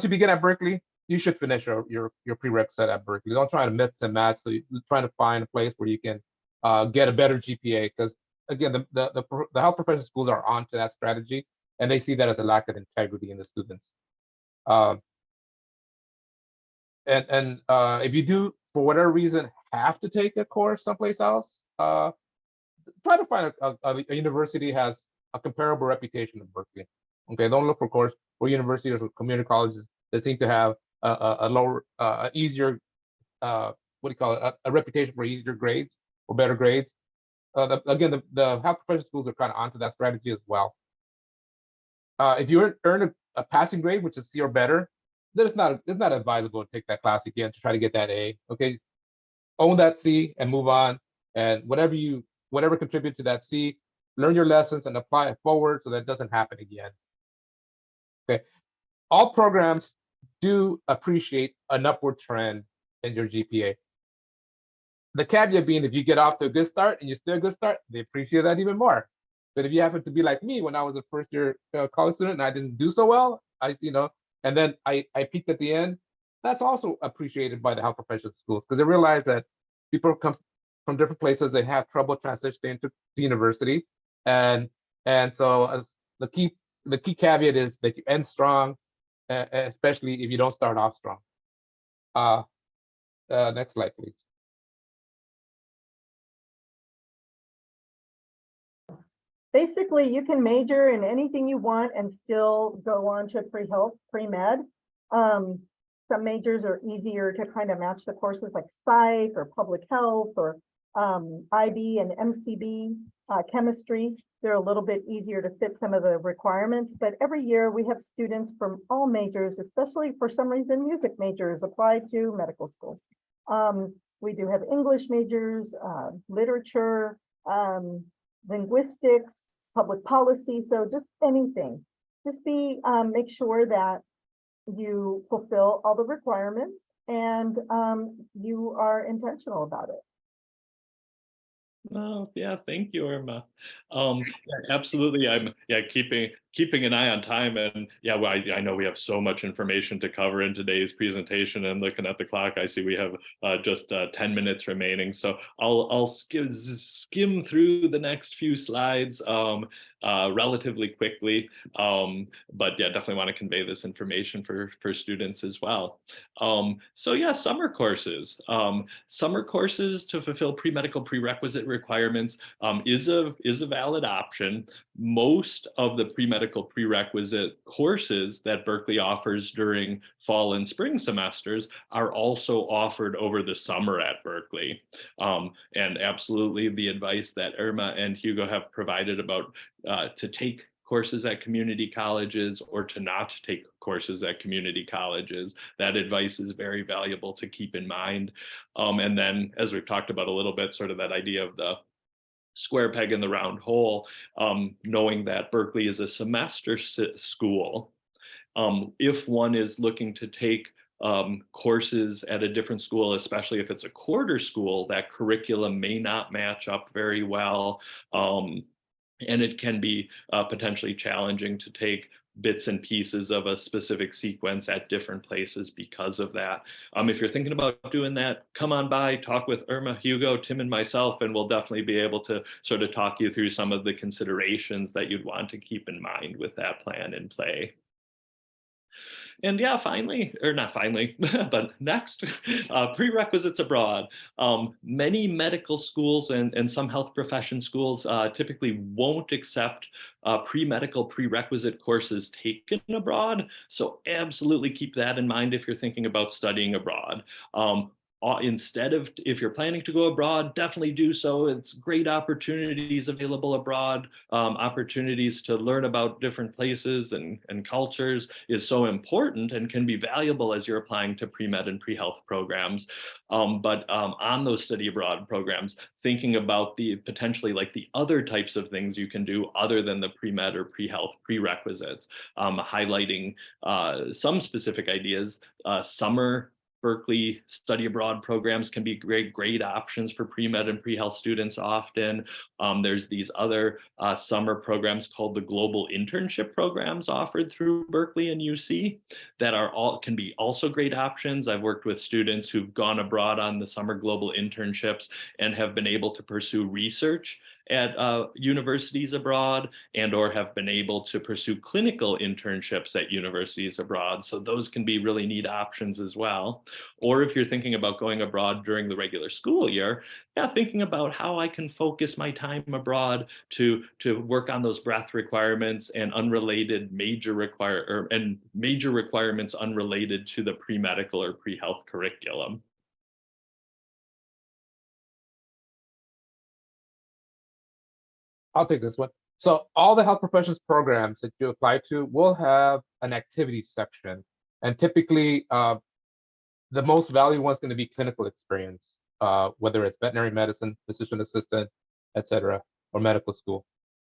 you begin at Berkeley, you should finish your prerequisite at Berkeley. Don't try to mix and match. So you're trying to find a place where you can get a better GPA, because again, the health professional schools are onto that strategy, and they see that as a lack of integrity in the students. If you do, for whatever reason, have to take a course someplace else, try to find a university has a comparable reputation to Berkeley. Okay, don't look for course or universities or community colleges that seem to have a lower, easier, what do you call it, a reputation for easier grades or better grades. Again, the health professional schools are kind of onto that strategy as well. If you earn a passing grade, which is C or better, then it's not advisable to take that class again to try to get that A. Okay, own that C and move on, and whatever contribute to that C, learn your lessons and apply it forward so that doesn't happen again. Okay, all programs do appreciate an upward trend in your GPA. The caveat being, if you get off to a good start and you're still a good start, they appreciate that even more. But if you happen to be like me when I was a first year college student and I didn't do so well, and then I peaked at the end, that's also appreciated by the health professional schools, because they realize that people come from different places, they have trouble transitioning to university, and so as the key caveat is that you end strong, especially if you don't start off strong. Next slide, please. Basically, you can major in anything you want and still go on to pre-health, pre-med. Some majors are easier to kind of match the courses, like psych or public health or IB and MCB, chemistry. They're a little bit easier to fit some of the requirements, but every year we have students from all majors, especially for some reason music majors, apply to medical school. We do have English majors, literature, linguistics, public policy, so just anything. Just make sure that you fulfill all the requirements and you are intentional about it. Oh, yeah, thank you, Irma. Yeah, absolutely. I'm keeping an eye on time, and yeah, well, I know we have so much information to cover in today's presentation, and looking at the clock, I see we have just 10 minutes remaining. So I'll skim through the next few slides relatively quickly, but yeah, definitely want to convey this information for students as well. So yeah, summer courses to fulfill pre-medical prerequisite requirements is a valid option. Most of the pre-medical prerequisite courses that Berkeley offers during fall and spring semesters are also offered over the summer at Berkeley. And absolutely the advice that Irma and Hugo have provided about to take courses at community colleges or to not take courses at community colleges, that advice is very valuable to keep in mind. And then, as we've talked about a little bit, sort of that idea of the square peg in the round hole, knowing that Berkeley is a semester school. If one is looking to take courses at a different school, especially if it's a quarter school, that curriculum may not match up very well. And it can be potentially challenging to take bits and pieces of a specific sequence at different places because of that. If you're thinking about doing that, come on by, talk with Irma, Hugo, Tim, and myself, and we'll definitely be able to sort of talk you through some of the considerations that you'd want to keep in mind with that plan in play. And yeah, finally, or not finally, but next, prerequisites abroad. Many medical schools and some health profession schools typically won't accept pre-medical prerequisite courses taken abroad. So absolutely keep that in mind if you're thinking about studying abroad. Instead of, if you're planning to go abroad, definitely do so. It's great opportunities available abroad. Opportunities to learn about different places and cultures is so important and can be valuable as you're applying to pre-med and pre-health programs. But on those study abroad programs, thinking about the potentially like the other types of things you can do other than the pre-med or pre-health prerequisites, highlighting some specific ideas. Summer Berkeley study abroad programs can be great options for pre-med and pre-health students often. There's these other summer programs called the global internship programs offered through Berkeley and UC that can be also great options. I've worked with students who've gone abroad on the summer global internships and have been able to pursue research at universities abroad or have been able to pursue clinical internships at universities abroad. So those can be really neat options as well. Or if you're thinking about going abroad during the regular school year, thinking about how I can focus my time abroad to work on those breadth requirements and unrelated major requirements unrelated to the pre-medical or pre-health curriculum. I'll take this one. So all the health professions programs that you apply to will have an activities section. And typically, the most valued one is going to be clinical experience, whether it's veterinary medicine, physician assistant, et cetera, or medical school.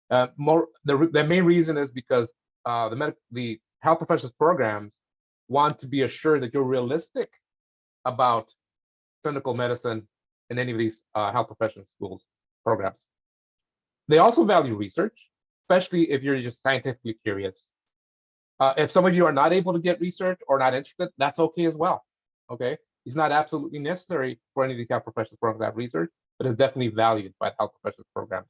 The main reason is because the health professions programs want to be assured that you're realistic about clinical medicine in any of these health professions schools programs. They also value research, especially if you're just scientifically curious. If some of you are not able to get research or not interested, that's okay as well. Okay, it's not absolutely necessary for any of these health professions programs to have research, but it's definitely valued by health professions programs.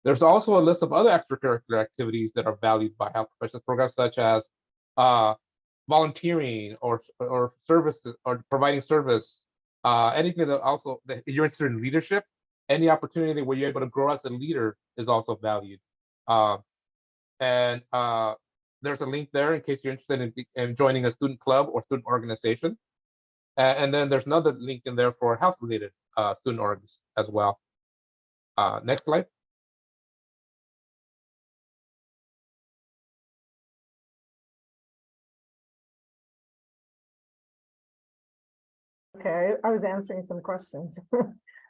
There's also a list of other extracurricular activities that are valued by health professions programs, such as volunteering or services or providing service. Anything that also that you're interested in leadership. Any opportunity where you're able to grow as a leader is also valued. There's a link there in case you're interested in joining a student club or student organization. And then there's another link in there for health-related student orgs as well. Next slide. Okay, I was answering some questions.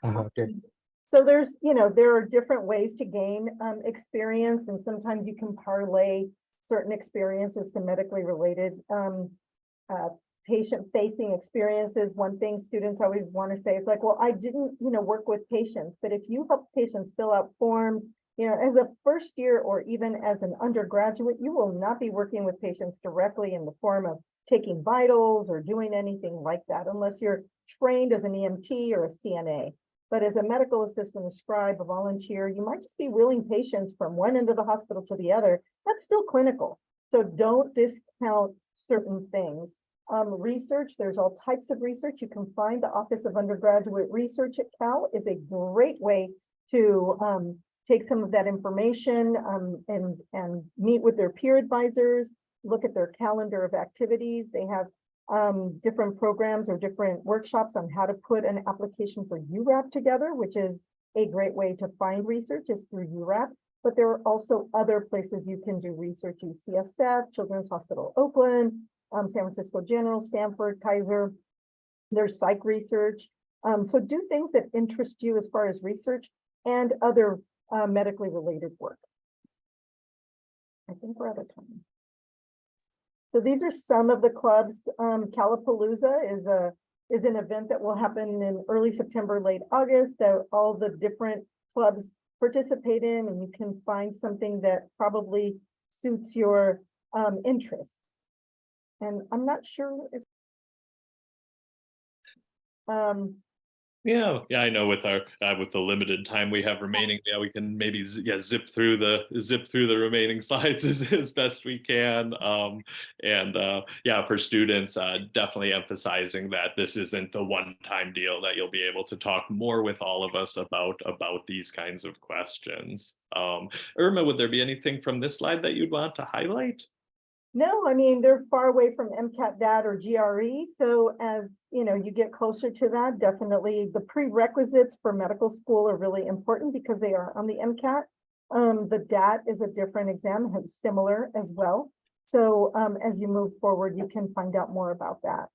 Okay. So there are different ways to gain experience, and sometimes you can parlay certain experiences to medically related patient-facing experiences. One thing students always want to say is like, well, I didn't, work with patients, but if you help patients fill out forms, as a first year or even as an undergraduate, you will not be working with patients directly in the form of taking vitals or doing anything like that, unless you're trained as an EMT or a CNA. But as a medical assistant, a scribe, a volunteer, you might just be wheeling patients from one end of the hospital to the other. That's still clinical. So don't discount certain things. Research, there's all types of research. You can find the Office of Undergraduate Research at Cal is a great way to take some of that information and meet with their peer advisors, look at their calendar of activities. They have different programs or different workshops on how to put an application for URAP together, which is a great way to find research is through URAP. But there are also other places you can do research, UCSF, Children's Hospital Oakland, San Francisco General, Stanford, Kaiser. There's psych research. So do things that interest you as far as research and other medically related work. I think we're out of time. So these are some of the clubs. Calapalooza is an event that will happen in early September, late August, that all the different clubs participate in, and you can find something that probably suits your interests. And I'm not sure if Yeah, I know with our with the limited time we have remaining, yeah, we can maybe zip through the remaining slides as best we can. Yeah, for students, definitely emphasizing that this isn't the one-time deal, that you'll be able to talk more with all of us about these kinds of questions. Irma, would there be anything from this slide that you'd want to highlight? no, I mean, they're far away from MCAT DAT or GRE. So as you know, you get closer to that, definitely the prerequisites for medical school are really important because they are on the MCAT. The DAT is a different exam, similar as well. So as you move forward, you can find out more about that.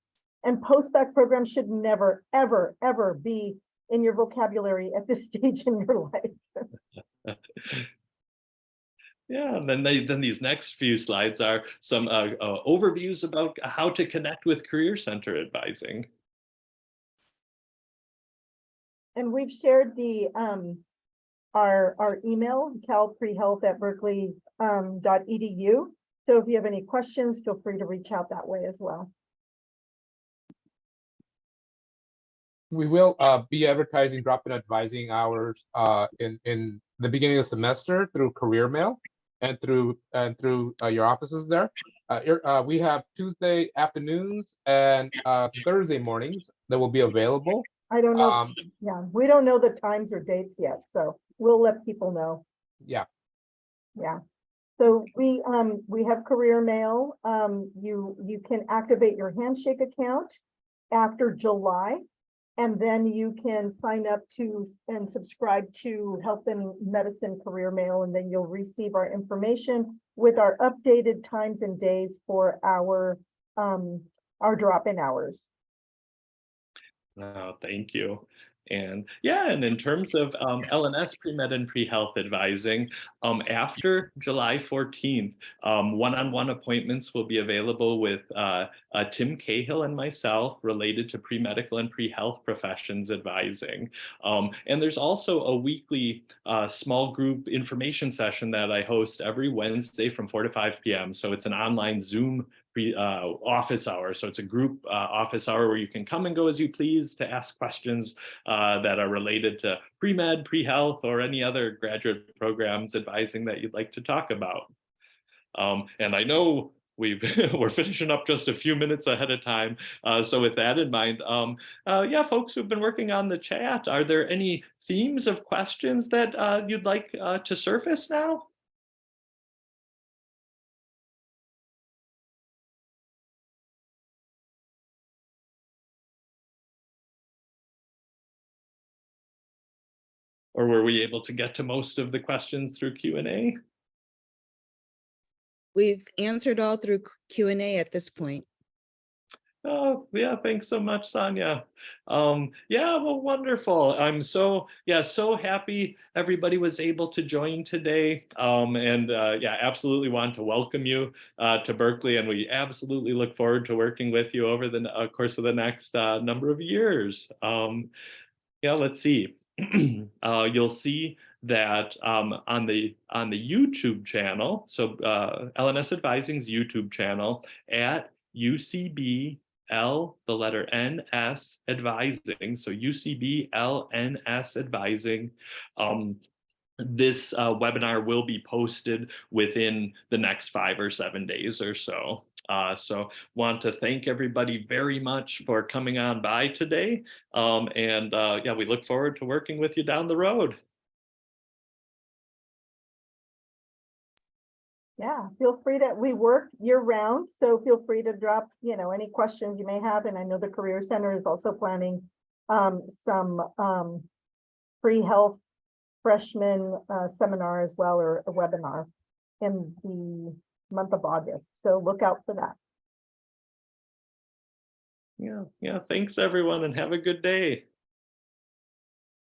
And post-bac programs should never, ever, ever be in your vocabulary at this stage in your life. Yeah, and then these next few slides are some overviews about how to connect with Career Center advising. And we've shared the our email, calprehealth@berkeley.edu. So if you have any questions, feel free to reach out that way as well. We will be advertising drop-in advising hours in the beginning of the semester through career mail and through your offices there. We have Tuesday afternoons and Thursday mornings that will be available. I don't know. Yeah, we don't know the times or dates yet, so we'll let people know. Yeah. Yeah. So we have career mail. You can activate your handshake account after July. And then you can sign up to and subscribe to Health and Medicine Career Mail, and then you'll receive our information with our updated times and days for our drop-in hours. Oh, thank you. And yeah, and in terms of L&S Premed and Pre-Health advising, after July 14th, one-on-one appointments will be available with Tim Cahill and myself related to pre-medical and pre-health professions advising. And there's also a weekly small group information session that I host every Wednesday from 4 to 5 p.m. So it's an online Zoom office hour. So it's a group office hour where you can come and go as you please to ask questions that are related to pre-med, pre-health, or any other graduate programs advising that you'd like to talk about. And I know we're finishing up just a few minutes ahead of time. So with that in mind, yeah, folks who've been working on the chat, are there any themes of questions that you'd like to surface now? Or were we able to get to most of the questions through Q&A? We've answered all through Q&A at this point. Oh, yeah, thanks so much, Sonia. Yeah, well, wonderful. I'm so happy everybody was able to join today. Yeah, absolutely want to welcome you to Berkeley, and we absolutely look forward to working with you over the course of the next number of years. Yeah, let's see. You'll see that on the YouTube channel, so L&S Advising's YouTube channel at UCB L, the letter NS Advising, so UCB L&S Advising. This webinar will be posted within the next 5 or 7 days or so. So want to thank everybody very much for coming on by today. Yeah, we look forward to working with you down the road. Yeah, feel free to, we work year round, so feel free to drop, any questions you may have. And I know the Career Center is also planning some pre-health freshman seminar as well, or a webinar in the month of August. So look out for that. Yeah, thanks everyone, and have a good day.